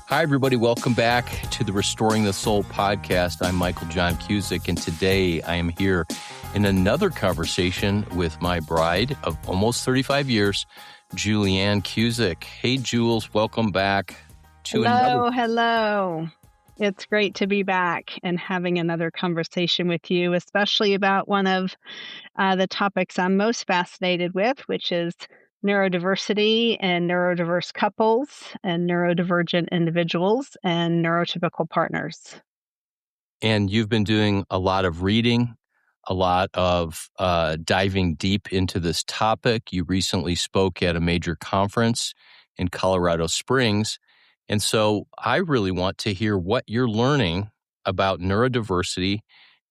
Hi, everybody. Welcome back to the Restoring the Soul podcast. I'm Michael John Cusick, and today I am here in another conversation with my bride of almost 35 years, Julianne Cusick. Hey, Jules, welcome back to Hello. It's great to be back and having another conversation with you, especially about one of the topics I'm most fascinated with, which is neurodiversity and neurodiverse couples and neurodivergent individuals and neurotypical partners. And you've been doing a lot of reading, a lot of diving deep into this topic. You recently spoke at a major conference in Colorado Springs. And so I really want to hear what you're learning about neurodiversity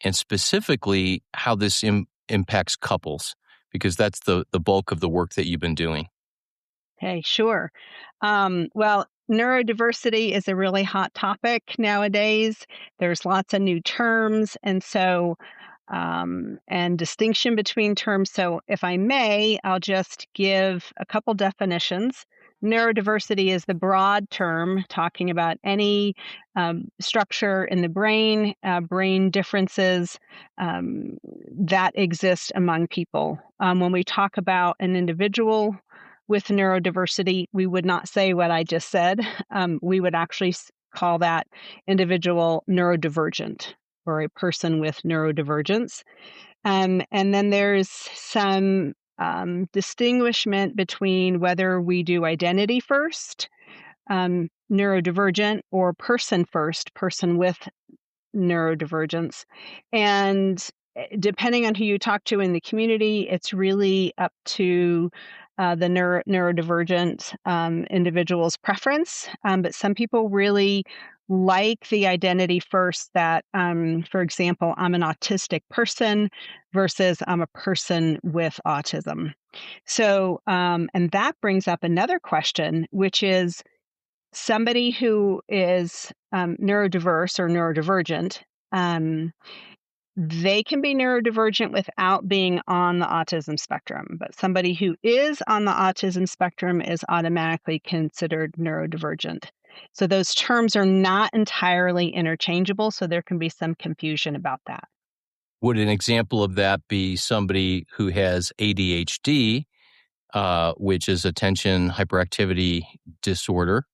and specifically how this impacts couples, because that's the bulk of the work that you've been doing. Okay, sure. Well, neurodiversity is a really hot topic nowadays. There's lots of new terms, and distinction between terms. So if I may, I'll just give a couple definitions. Neurodiversity is the broad term talking about any structure in the brain, brain differences that exist among people. When we talk about an individual with neurodiversity, we would not say what I just said. We would actually call that individual neurodivergent, or a person with neurodivergence. And then there's some distinguishment between whether we do identity first, neurodivergent, or person first, person with neurodivergence. And depending on who you talk to in the community, it's really up to the neurodivergent individual's preference. But some people really like the identity first that, for example, I'm an autistic person versus I'm a person with autism. So, and that brings up another question, which is somebody who is neurodiverse or neurodivergent, they can be neurodivergent without being on the autism spectrum, but somebody who is on the autism spectrum is automatically considered neurodivergent. So those terms are not entirely interchangeable, so there can be some confusion about that. Would an example of that be somebody who has ADHD, which is attention hyperactivity disorder,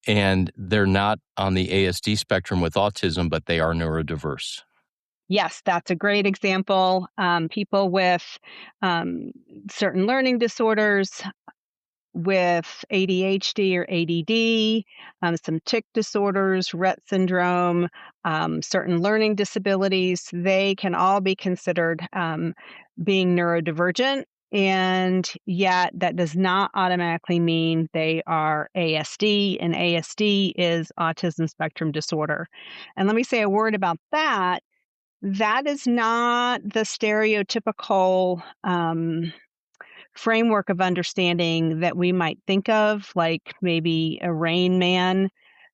and they're not on the ASD spectrum with autism, but they are neurodiverse? Yes, that's a great example. People with certain learning disorders, with ADHD or ADD, some tic disorders, Rett syndrome, certain learning disabilities, they can all be considered being neurodivergent. And yet that does not automatically mean they are ASD, and ASD is Autism Spectrum Disorder. And let me say a word about that. That is not the stereotypical framework of understanding that we might think of, like maybe a Rain Man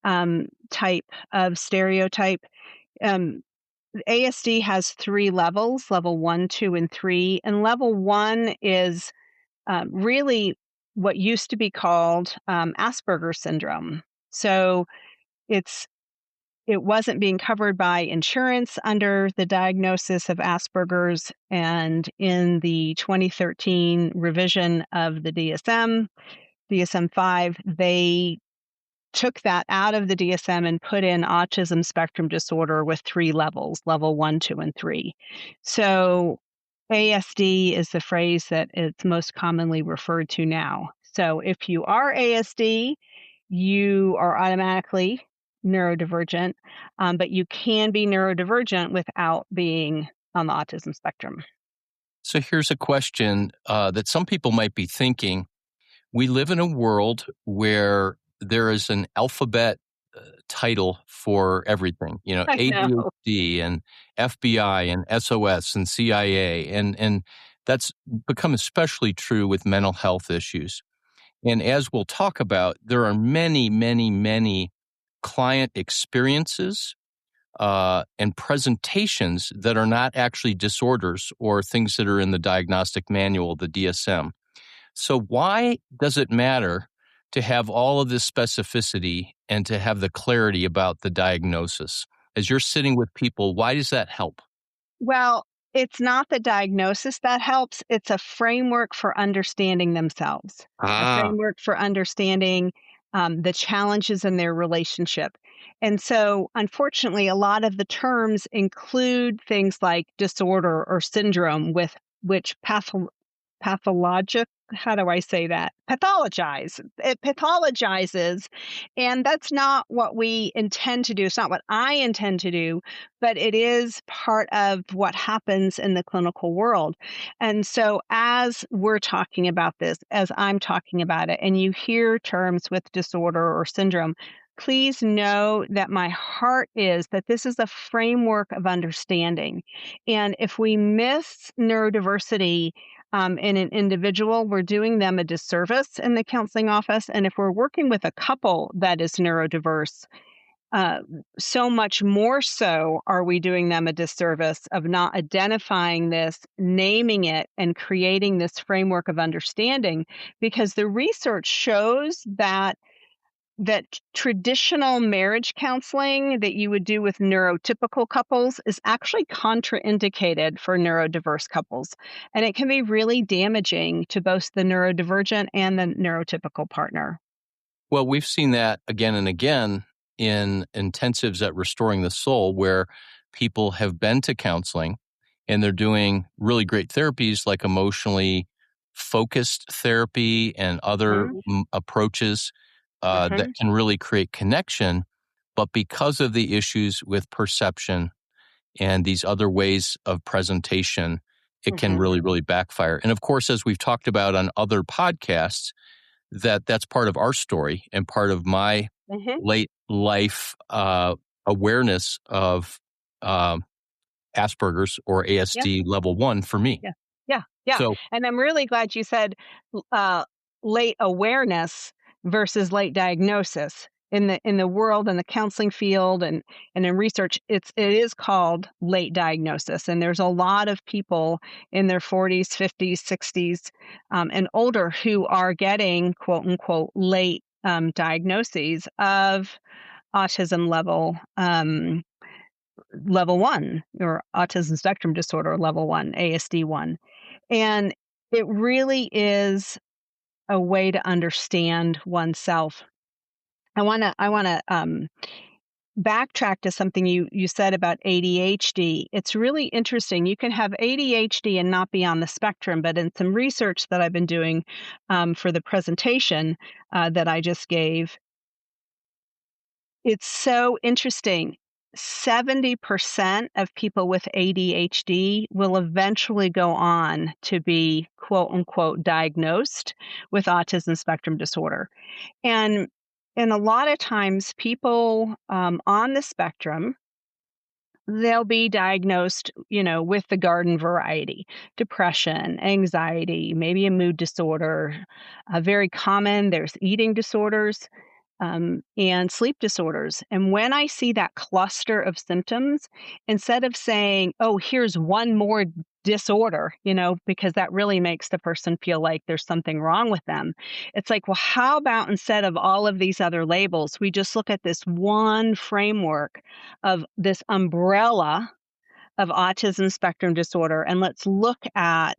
type of stereotype. ASD has 3 levels, level 1, 2, and 3. And level 1 is really what used to be called Asperger's syndrome. So it wasn't being covered by insurance under the diagnosis of Asperger's, and in the 2013 revision of the DSM-5, they took that out of the DSM and put in Autism Spectrum Disorder with 3 levels, level 1, 2, and 3. So ASD is the phrase that it's most commonly referred to now. So if you are ASD, you are automatically neurodivergent, but you can be neurodivergent without being on the autism spectrum. So here's a question that some people might be thinking. We live in a world where there is an alphabet title for everything, ADHD and FBI and SOS and CIA, and that's become especially true with mental health issues. And as we'll talk about, there are many, many, many client experiences and presentations that are not actually disorders or things that are in the diagnostic manual, the DSM. So why does it matter to have all of this specificity and to have the clarity about the diagnosis? As you're sitting with people, why does that help? Well, it's not the diagnosis that helps, it's a framework for understanding themselves, a Ah, framework for understanding, the challenges in their relationship. And so, unfortunately, a lot of the terms include things like disorder or syndrome with which pathologic how do I say that? Pathologize. It pathologizes, and that's not what we intend to do. It's not what I intend to do, but it is part of what happens in the clinical world. And so, as we're talking about this, as I'm talking about it, and you hear terms with disorder or syndrome, please know that my heart is that this is a framework of understanding. And if we miss neurodiversity, in an individual, we're doing them a disservice in the counseling office. And if we're working with a couple that is neurodiverse, uh, so much more so are we doing them a disservice of not identifying this, naming it, and creating this framework of understanding. Because the research shows that traditional marriage counseling that you would do with neurotypical couples is actually contraindicated for neurodiverse couples. And it can be really damaging to both the neurodivergent and the neurotypical partner. well, we've seen that again and again in intensives at Restoring the Soul, where people have been to counseling and they're doing really great therapies like emotionally focused therapy and other approaches that Hmm. can really create connection. But because of the issues with perception and these other ways of presentation, it can Hmm. really, really backfire. And of course, as we've talked about on other podcasts, that's part of our story and part of my Hmm. late life awareness of um, Asperger's or ASD level 1 for me. Yeah. Yeah. Yeah. So, And I'm really glad you said uh, late awareness versus late diagnosis. In the world in the counseling field and in research, it is called late diagnosis. And there's a lot of people in their 40s, 50s, 60s, and older who are getting quote unquote late diagnoses of autism level 1 or autism spectrum disorder level 1, ASD 1. And it really is a way to understand oneself. I want to backtrack to something you said about ADHD. It's really interesting. You can have ADHD and not be on the spectrum, but in some research that I've been doing for the presentation that I just gave, it's so interesting. 70% of people with ADHD will eventually go on to be quote unquote diagnosed with autism spectrum disorder. And and a lot of times people on the spectrum, they'll be diagnosed, with the garden variety, depression, anxiety, maybe a mood disorder. Very common, there's eating disorders and sleep disorders. And when I see that cluster of symptoms, instead of saying, oh, here's one more disorder, because that really makes the person feel like there's something wrong with them, it's like, well, how about instead of all of these other labels, we just look at this one framework of this umbrella of autism spectrum disorder, and let's look at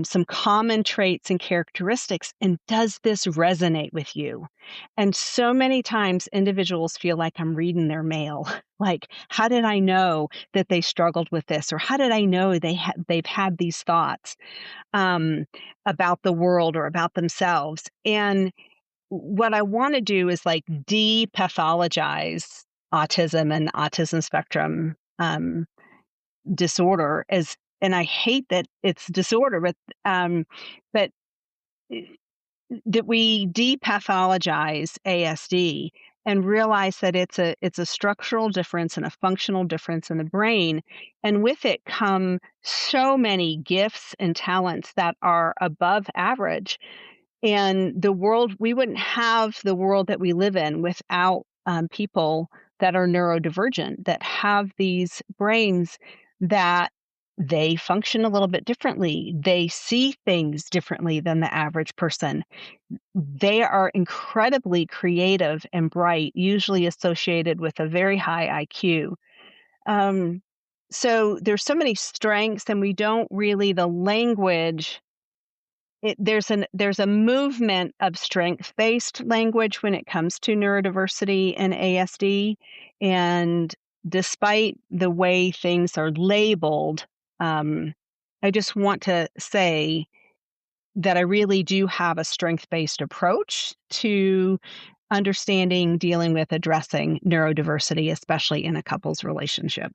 some common traits and characteristics. And does this resonate with you? And so many times individuals feel like I'm reading their mail. Like, how did I know that they struggled with this? Or how did I know they've had these thoughts about the world or about themselves? And what I want to do is like depathologize autism and autism spectrum disorder as, and I hate that it's disorder, but that we depathologize ASD and realize that it's a structural difference and a functional difference in the brain, and with it come so many gifts and talents that are above average. And the world, we wouldn't have the world that we live in without people that are neurodivergent, that have these brains that they function a little bit differently. They see things differently than the average person. They are incredibly creative and bright, usually associated with a very high IQ. Um, so there's so many strengths, and we don't really the language. There's a movement of strength-based language when it comes to neurodiversity and ASD, and despite the way things are labeled, I just want to say that I really do have a strength-based approach to understanding, dealing with, addressing neurodiversity, especially in a couple's relationship.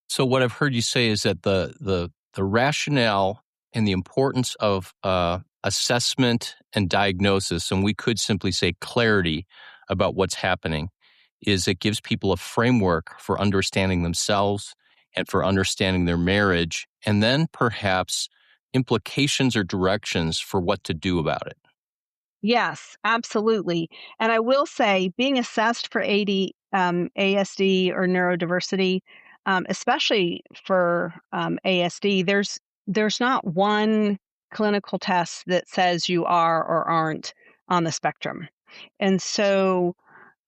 So what I've heard you say is that the rationale and the importance of assessment and diagnosis, and we could simply say clarity about what's happening, is it gives people a framework for understanding themselves and for understanding their marriage, and then perhaps implications or directions for what to do about it. Yes, absolutely. And I will say, being assessed for ASD or neurodiversity, especially for ASD, there's not one clinical test that says you are or aren't on the spectrum. And so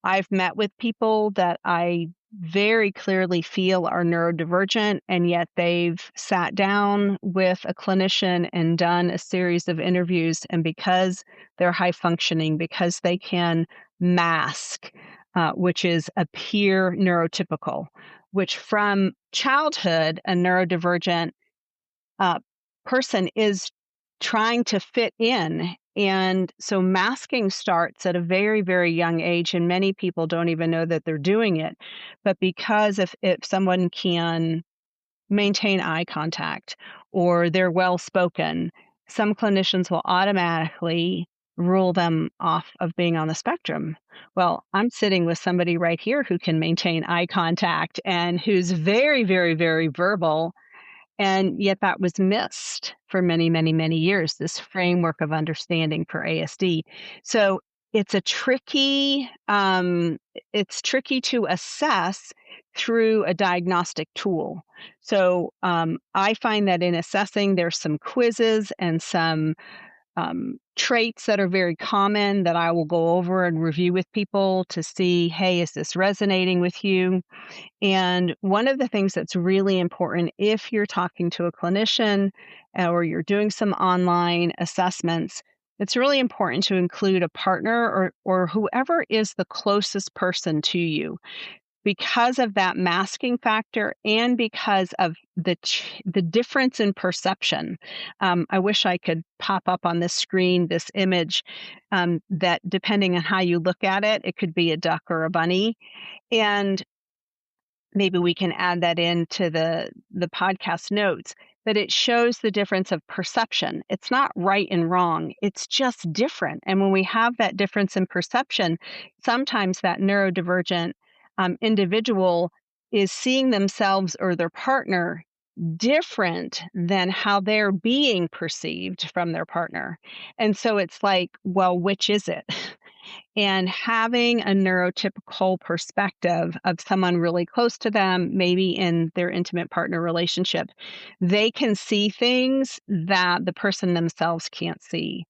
I've met with people that I very clearly feel are neurodivergent, and yet they've sat down with a clinician and done a series of interviews. And because they're high functioning, because they can mask, which is appear neurotypical, which from childhood, a neurodivergent uh, person is trying to fit in. And so masking starts at a very, very young age, and many people don't even know that they're doing it. But because if someone can maintain eye contact or they're well spoken, some clinicians will automatically rule them off of being on the spectrum. Well, I'm sitting with somebody right here who can maintain eye contact and who's very, very, very verbal, and yet that was missed for many, many, many years, this framework of understanding for ASD. So it's it's tricky to assess through a diagnostic tool. So I find that in assessing, there's some quizzes and some traits that are very common that I will go over and review with people to see, hey, is this resonating with you? And one of the things that's really important if you're talking to a clinician or you're doing some online assessments, it's really important to include a partner or whoever is the closest person to you because of that masking factor and because of the difference in perception. I wish I could pop up on this screen this image that depending on how you look at it, it could be a duck or a bunny. And maybe we can add that into the podcast notes, but it shows the difference of perception. It's not right and wrong. It's just different. And when we have that difference in perception, sometimes that neurodivergent individual is seeing themselves or their partner different than how they're being perceived from their partner. And so it's like, well, which is it? And having a neurotypical perspective of someone really close to them, maybe in their intimate partner relationship, they can see things that the person themselves can't see.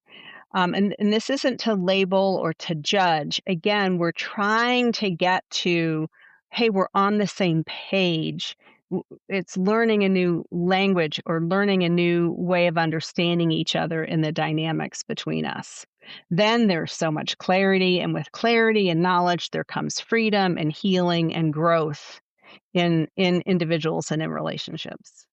And this isn't to label or to judge. Again, we're trying to get to, hey, we're on the same page. It's learning a new language or learning a new way of understanding each other in the dynamics between us. Then there's so much clarity, and with clarity and knowledge, there comes freedom and healing and growth in individuals and in relationships.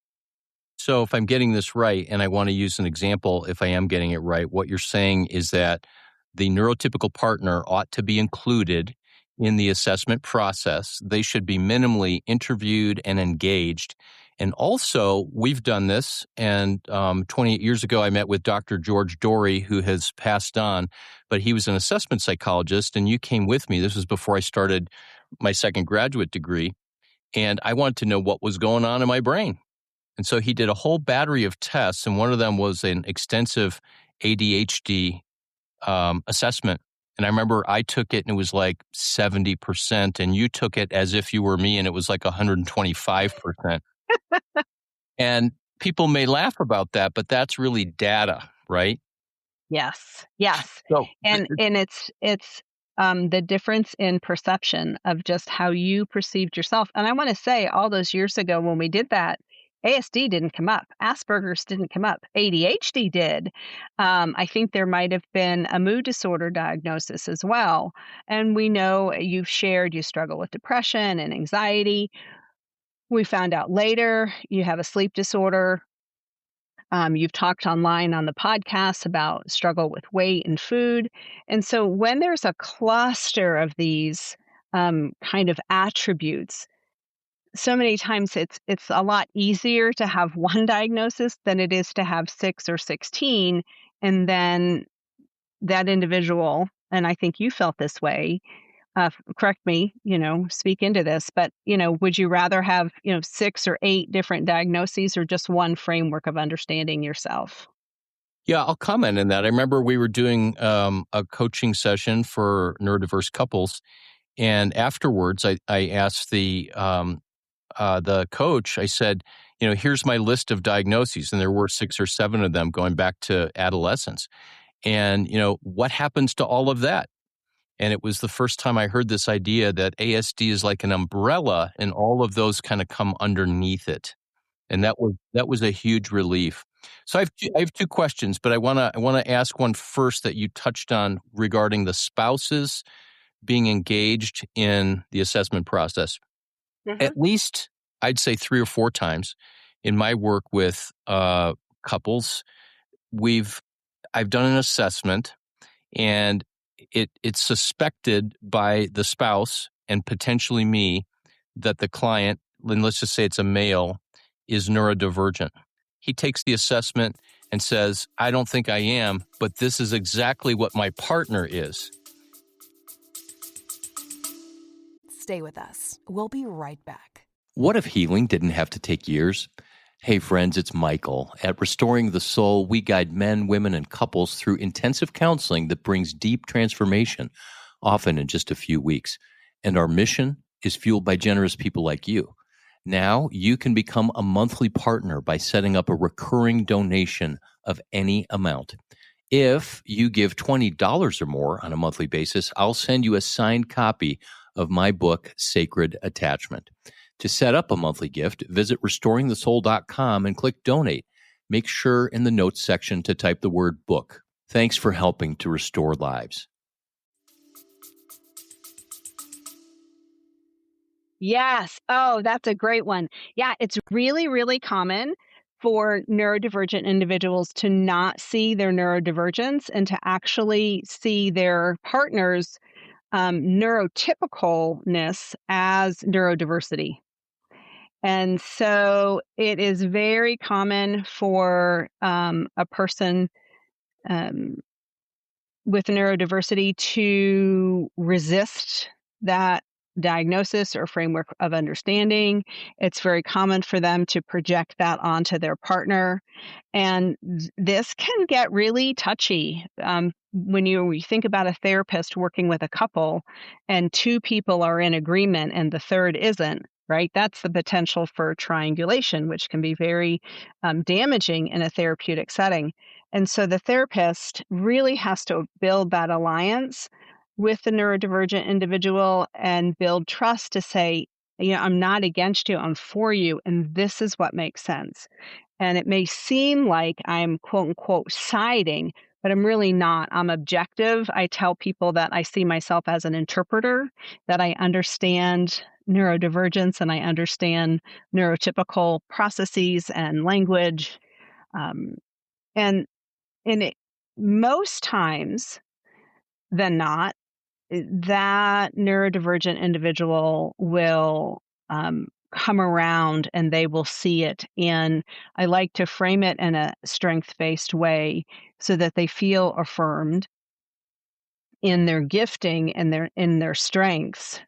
So if I'm getting this right, and I want to use an example, if I am getting it right, what you're saying is that the neurotypical partner ought to be included in the assessment process. They should be minimally interviewed and engaged. And also, we've done this, and 28 years ago, I met with Dr. George Dory, who has passed on, but he was an assessment psychologist, and you came with me. This was before I started my second graduate degree, and I wanted to know what was going on in my brain. And so he did a whole battery of tests, and one of them was an extensive ADHD assessment. And I remember I took it and it was like 70%, and you took it as if you were me and it was like 125%. And people may laugh about that, but that's really data, right? Yes, yes. So, And it's the difference in perception of just how you perceived yourself. And I want to say all those years ago when we did that, ASD didn't come up. Asperger's didn't come up. ADHD did. I think there might have been a mood disorder diagnosis as well. And we know you've shared you struggle with depression and anxiety. We found out later you have a sleep disorder. You've talked online on the podcast about struggle with weight and food. And so when there's a cluster of these kind of attributes, so many times it's a lot easier to have one diagnosis than it is to have 6 or 16. And then that individual, and I think you felt this way, correct me, speak into this, but, would you rather have, 6 or 8 different diagnoses or just one framework of understanding yourself? yeah, I'll comment on that. I remember we were doing a coaching session for neurodiverse couples, and afterwards, I asked the coach. I said, here's my list of diagnoses, and there were 6 or 7 of them going back to adolescence. And what happens to all of that? And it was the first time I heard this idea that ASD is like an umbrella, and all of those kind of come underneath it. And that was a huge relief. So I have two questions, but I wanna ask one first that you touched on regarding the spouses being engaged in the assessment process. Mhm. At least I'd say 3 or 4 times in my work with couples, we've I've done an assessment, and it's suspected by the spouse and potentially me that the client, and let's just say it's a male, is neurodivergent. He takes the assessment and says, I don't think I am, but this is exactly what my partner is. Stay with us. We'll be right back. What if healing didn't have to take years? Hey friends, it's Michael. At Restoring the Soul, we guide men, women, and couples through intensive counseling that brings deep transformation, often in just a few weeks. And our mission is fueled by generous people like you. Now you can become a monthly partner by setting up a recurring donation of any amount. If you give $20 or more on a monthly basis, I'll send you a signed copy of my book, Sacred Attachment. To set up a monthly gift, visit restoringthesoul.com and click donate. Make sure in the notes section to type the word book. Thanks for helping to restore lives. Yes. Oh, that's a great one. Yeah, it's really, really common for neurodivergent individuals to not see their neurodivergence and to actually see their partner's neurotypicalness as neurodiversity. And so it is very common for a person um, with neurodiversity to resist that diagnosis or framework of understanding. It's very common for them to project that onto their partner. And this can get really touchy. When you think about a therapist working with a couple and 2 people are in agreement and the third isn't, right? That's the potential for triangulation, which can be very damaging in a therapeutic setting. And so the therapist really has to build that alliance with the neurodivergent individual and build trust to say, I'm not against you, I'm for you, and this is what makes sense. And it may seem like I'm quote unquote siding, but I'm really not. I'm objective. I tell people that I see myself as an interpreter, that I understand neurodivergence and I understand neurotypical processes and language. Um, and most times than not, that neurodivergent individual will come around and they will see it. And I like to frame it in a strength-based way so that they feel affirmed in their gifting and in their strengths.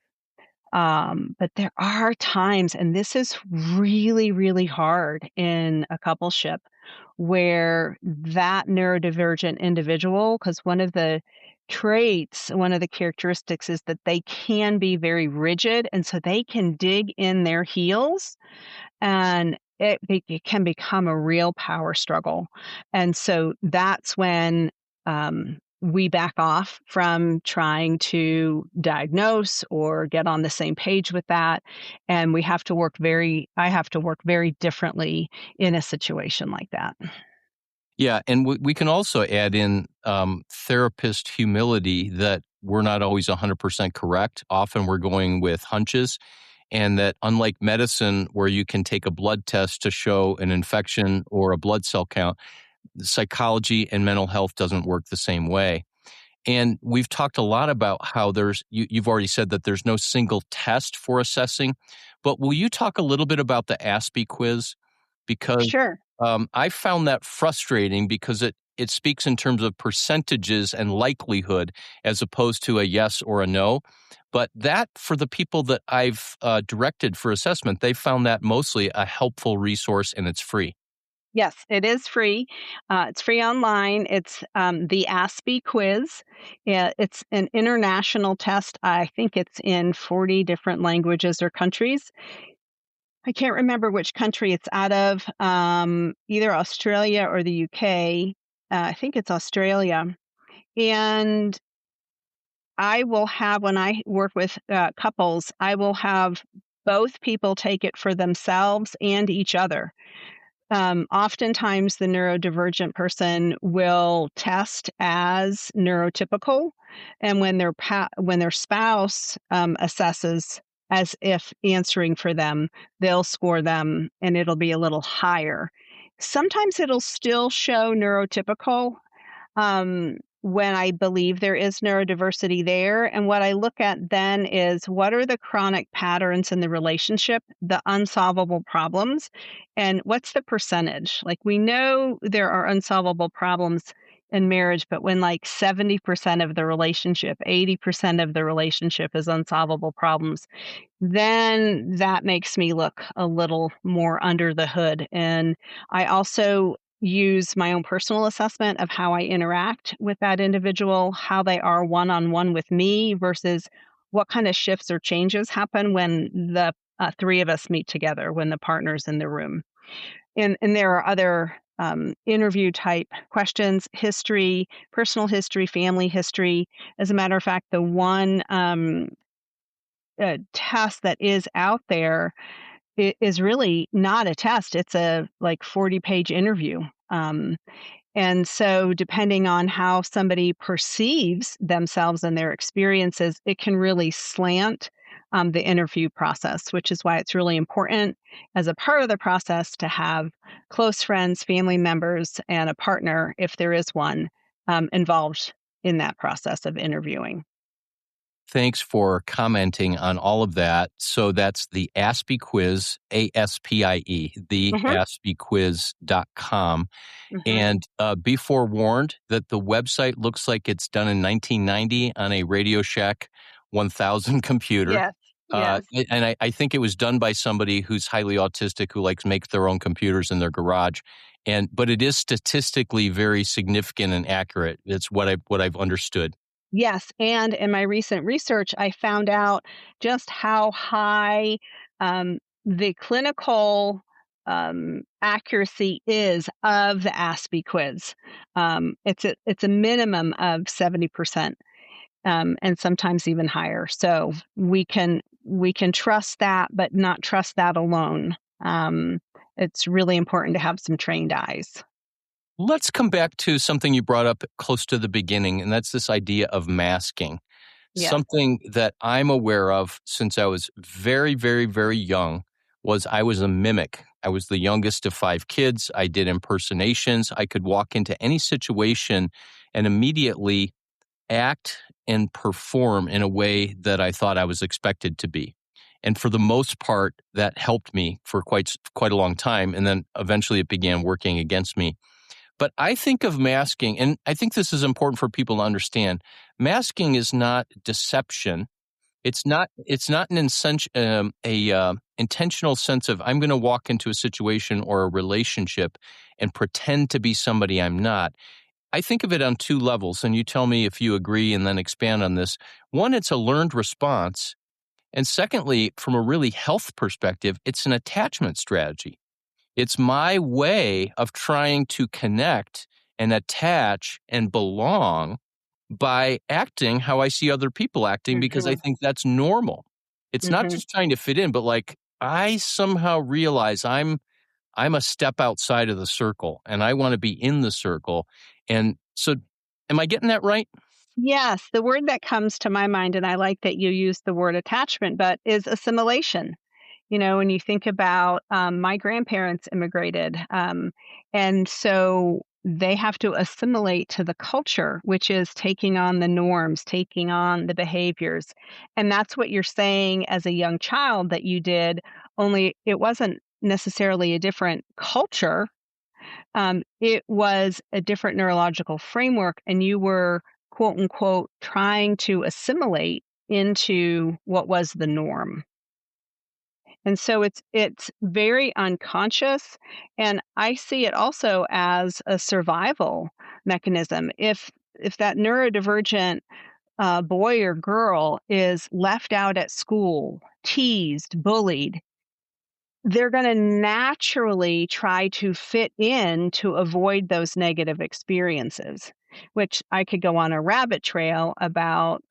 But there are times, and this is really, really hard in a coupleship, where that neurodivergent individual, because one of the traits, one of the characteristics is that they can be very rigid. And so they can dig in their heels and it can become a real power struggle. And so that's when we back off from trying to diagnose or get on the same page with that. And I have to work very differently in a situation like that. Yeah, and we can also add in therapist humility that we're not always 100% correct. Often we're going with hunches, and that unlike medicine, where you can take a blood test to show an infection or a blood cell count, psychology and mental health doesn't work the same way. And we've talked a lot about how you've already said that there's no single test for assessing, but will you talk a little bit about the ASPE quiz? Because Sure. I found that frustrating because it speaks in terms of percentages and likelihood as opposed to a yes or a no. But that, for the people that I've directed for assessment, they found that mostly a helpful resource, and it's free. Yes, it is free. It's free online. It's the ASPE quiz. It's an international test. I think it's in 40 different languages or countries. I can't remember which country it's out of, either Australia or the UK. I think it's Australia. And when I work with couples, I will have both people take it for themselves and each other. Oftentimes, the neurodivergent person will test as neurotypical, and when their spouse assesses as if answering for them, they'll score them, and it'll be a little higher. Sometimes it'll still show neurotypical, when I believe there is neurodiversity there. And what I look at then is, what are the chronic patterns in the relationship, the unsolvable problems, and what's the percentage? Like, we know there are unsolvable problems in marriage, but when like 70% of the relationship, 80% of the relationship is unsolvable problems, then that makes me look a little more under the hood. And I also use my own personal assessment of how I interact with that individual, how they are one-on-one with me versus what kind of shifts or changes happen when the three of us meet together, when the partner's in the room. And there are other interview type questions: history, personal history, family history. As a matter of fact, the one test that is out there is really not a test. It's a like 40-page interview. And so depending on how somebody perceives themselves and their experiences, it can really slant the interview process, which is why it's really important as a part of the process to have close friends, family members, and a partner, if there is one, involved in that process of interviewing. Thanks for commenting on all of that. So that's the ASPE quiz, ASPIE, Mm-hmm. theaspiquiz.com. Mm-hmm. And be forewarned that the website looks like it's done in 1990 on a Radio Shack 1000 computer. Yes. Yes. And I think it was done by somebody who's highly autistic who likes make their own computers in their garage. But it is statistically very significant and accurate. It's what I've understood. Yes, and in my recent research, I found out just how high the clinical accuracy is of the ASPE quiz. It's a minimum of 70%, and sometimes even higher. So we can trust that, but not trust that alone. It's really important to have some trained eyes. Let's come back to something you brought up close to the beginning, and that's this idea of masking. Yes. Something that I'm aware of since I was very, very, very young was I was a mimic. I was the youngest of 5 kids. I did impersonations. I could walk into any situation and immediately act and perform in a way that I thought I was expected to be. And for the most part, that helped me for quite a long time. And then eventually it began working against me. But I think of masking, and I think this is important for people to understand. Masking is not deception. It's not an intentional sense of I'm going to walk into a situation or a relationship and pretend to be somebody I'm not. I think of it on 2 levels, and you tell me if you agree and then expand on this. One, it's a learned response. And secondly, from a really health perspective, it's an attachment strategy. It's my way of trying to connect and attach and belong by acting how I see other people acting because I Mhm. think that's normal. It's not Mhm. just trying to fit in, but like I somehow realize I'm a step outside of the circle and I want to be in the circle. And so am I getting that right? Yes, the word that comes to my mind, and I like that you use the word attachment, but is assimilation. When you think about my grandparents immigrated, and so they have to assimilate to the culture, which is taking on the norms, taking on the behaviors. And that's what you're saying as a young child that you did, only it wasn't necessarily a different culture. It was a different neurological framework, and you were, quote unquote, trying to assimilate into what was the norm. And so it's very unconscious, and I see it also as a survival mechanism. If that neurodivergent boy or girl is left out at school, teased, bullied, they're going to naturally try to fit in to avoid those negative experiences, which I could go on a rabbit trail about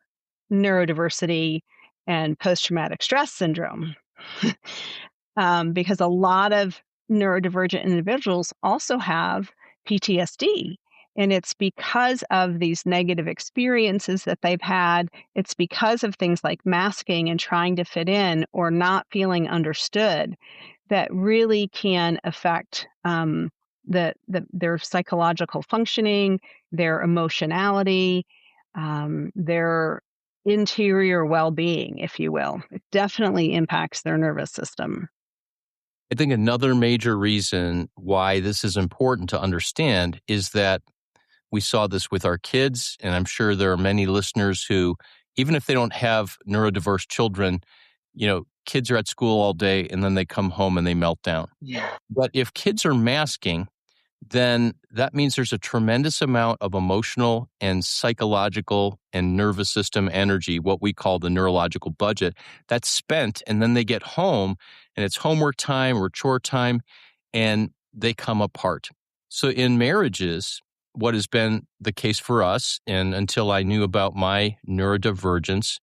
neurodiversity and post traumatic stress syndrome. Because a lot of neurodivergent individuals also have PTSD. And it's because of these negative experiences that they've had. It's because of things like masking and trying to fit in or not feeling understood that really can affect their psychological functioning, their emotionality, their interior well being, if you will. It definitely impacts their nervous system. I think another major reason why this is important to understand is that we saw this with our kids, and I'm sure there are many listeners who, even if they don't have neurodiverse children, kids are at school all day and then they come home and they melt down. Yeah. But if kids are masking, then that means there's a tremendous amount of emotional and psychological and nervous system energy, what we call the neurological budget, that's spent. And then they get home and it's homework time or chore time and they come apart. So in marriages, what has been the case for us, and until I knew about my neurodivergence,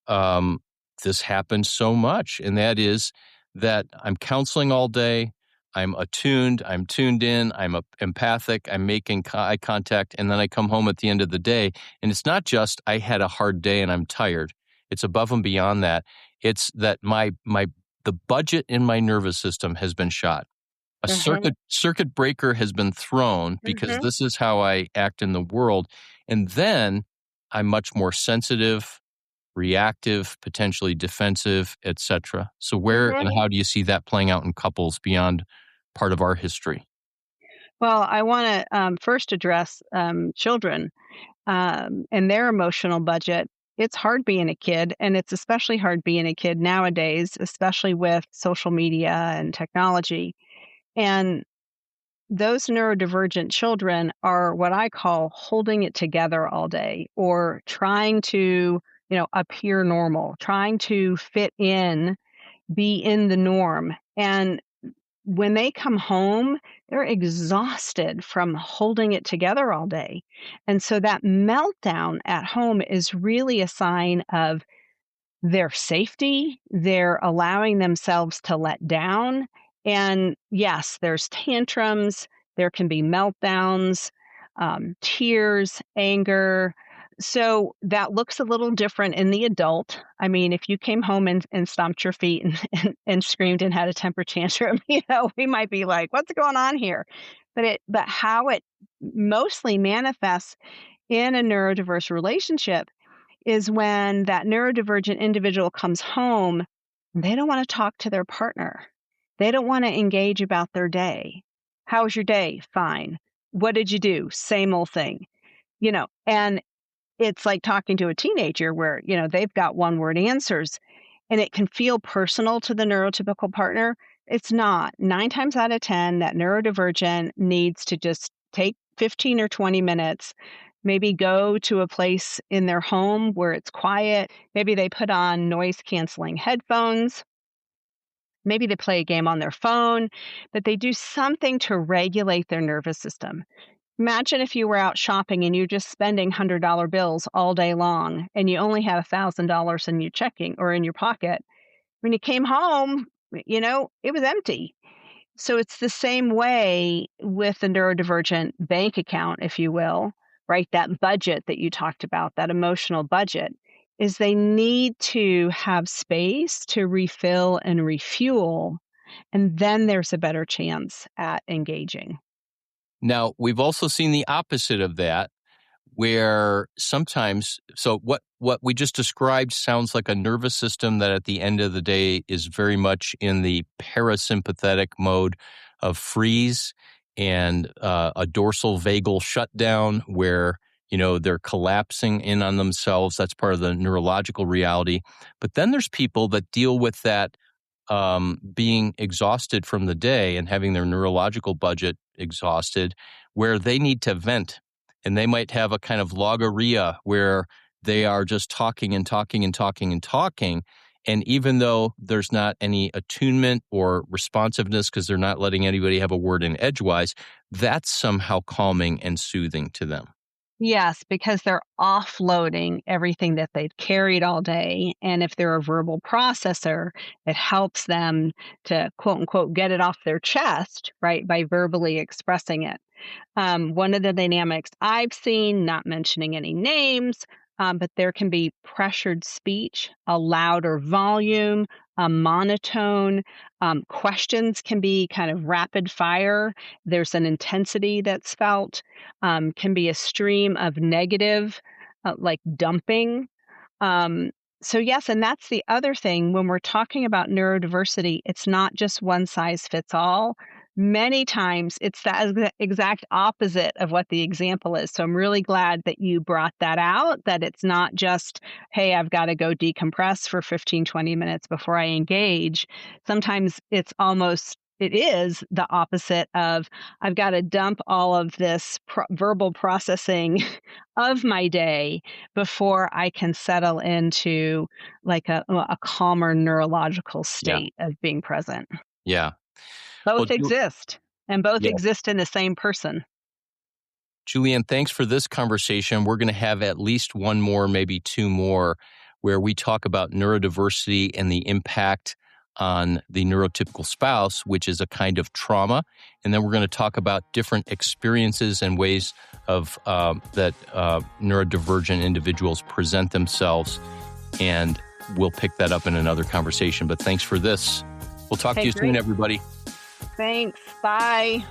um, this happens so much, and that is that I'm counseling all day. I'm attuned. I'm tuned in. I'm empathic. I'm making eye contact, and then I come home at the end of the day, and it's not just I had a hard day and I'm tired. It's above and beyond that. It's that the budget in my nervous system has been shot. A Mhm, circuit breaker has been thrown because mhm, this is how I act in the world, and then I'm much more sensitive, reactive, potentially defensive, etc. So where mhm. and how do you see that playing out in couples beyond part of our history? Well, I wanna, first address, children, and their emotional budget. It's hard being a kid, and it's especially hard being a kid nowadays, especially with social media and technology, and those neurodivergent children are what I call holding it together all day or trying to, appear normal, trying to fit in, be in the norm, and when they come home, they're exhausted from holding it together all day. And so that meltdown at home is really a sign of their safety. They're allowing themselves to let down. And yes, there's tantrums, there can be meltdowns, tears, anger. So that looks a little different in the adult. I mean, if you came home and stomped your feet and screamed and had a temper tantrum, we might be like, what's going on here? But how it mostly manifests in a neurodiverse relationship is when that neurodivergent individual comes home, they don't want to talk to their partner. They don't want to engage about their day. How was your day? Fine. What did you do? Same old thing. And it's like talking to a teenager where, they've got one word answers and it can feel personal to the neurotypical partner. It's not. 9 times out of 10, that neurodivergent needs to just take 15 or 20 minutes, maybe go to a place in their home where it's quiet. Maybe they put on noise canceling headphones Maybe they play a game on their phone, but they do something to regulate their nervous system. Imagine if you were out shopping and you're just spending $100 bills all day long and you only had $1,000 in your checking or in your pocket. When you came home, it was empty. So it's the same way with the neurodivergent bank account, if you will, right? That budget that you talked about, that emotional budget, is they need to have space to refill and refuel, and then there's a better chance at engaging. Now, we've also seen the opposite of that, where sometimes, so what we just described sounds like a nervous system that at the end of the day is very much in the parasympathetic mode of freeze and a dorsal vagal shutdown where, they're collapsing in on themselves. That's part of the neurological reality. But then there's people that deal with that being exhausted from the day and having their neurological budget exhausted, where they need to vent. And they might have a kind of logorrhea where they are just talking and talking and talking and talking. And even though there's not any attunement or responsiveness because they're not letting anybody have a word in edgewise, that's somehow calming and soothing to them. Yes, because they're offloading everything that they've carried all day. And if they're a verbal processor, it helps them to, quote unquote, get it off their chest, right, by verbally expressing it. One of the dynamics I've seen, not mentioning any names, but there can be pressured speech, a louder volume, a monotone. Questions can be kind of rapid fire. There's an intensity that's felt, can be a stream of negative, like dumping. So yes, and that's the other thing when we're talking about neurodiversity, it's not just one size fits all. Many times it's the exact opposite of what the example is. So I'm really glad that you brought that out, that it's not just, hey, I've got to go decompress for 15, 20 minutes before I engage. Sometimes it is the opposite of, I've got to dump all of this verbal processing of my day before I can settle into like a calmer neurological state of being present. Yeah. Both exist, and both Yeah. exist in the same person. Julianne, thanks for this conversation. We're going to have at least one more, maybe two more, where we talk about neurodiversity and the impact on the neurotypical spouse, which is a kind of trauma. And then we're going to talk about different experiences and ways of that neurodivergent individuals present themselves. And we'll pick that up in another conversation. But thanks for this. We'll talk to you soon, everybody. Thanks. Bye.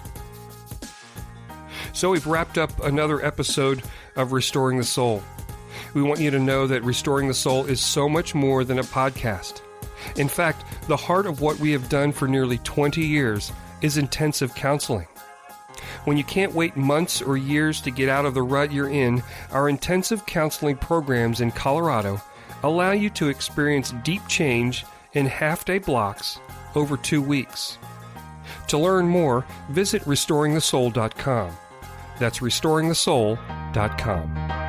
So we've wrapped up another episode of Restoring the Soul. We want you to know that Restoring the Soul is so much more than a podcast. In fact, the heart of what we have done for nearly 20 years is intensive counseling. When you can't wait months or years to get out of the rut you're in, our intensive counseling programs in Colorado allow you to experience deep change in half-day blocks over 2 weeks. To learn more, visit restoringthesoul.com. That's restoringthesoul.com.